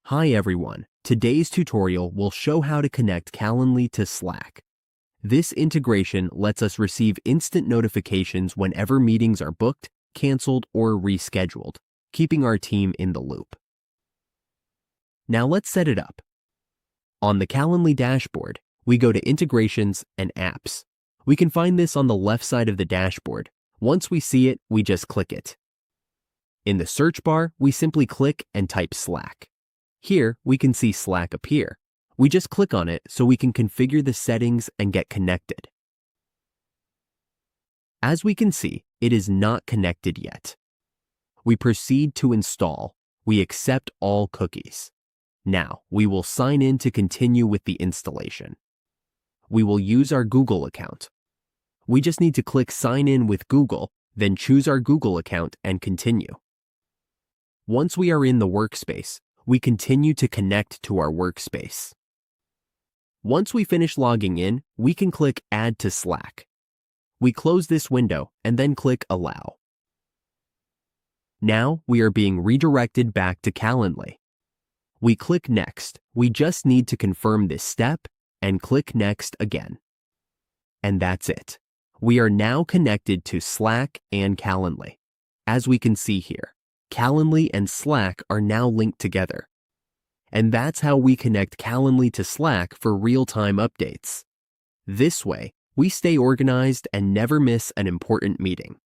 Hi everyone, today's tutorial will show how to connect Calendly to Slack. This integration lets us receive instant notifications whenever meetings are booked, canceled, or rescheduled, keeping our team in the loop. Now let's set it up. On the Calendly dashboard, we go to Integrations and Apps. We can find this on the left side of the dashboard. Once we see it, we just click it. In the search bar, we simply click and type Slack. Here, we can see Slack appear. We just click on it so we can configure the settings and get connected. As we can see, it is not connected yet. We proceed to install. We accept all cookies. Now, we will sign in to continue with the installation. We will use our Google account. We just need to click Sign in with Google, then choose our Google account and continue. Once we are in the workspace, we continue to connect to our workspace. Once we finish logging in, we can click Add to Slack. We close this window and then click Allow. Now we are being redirected back to Calendly. We click Next. We just need to confirm this step and click Next again. And that's it. We are now connected to Slack and Calendly. As we can see here, Calendly and Slack are now linked together. And that's how we connect Calendly to Slack for real-time updates. This way, we stay organized and never miss an important meeting.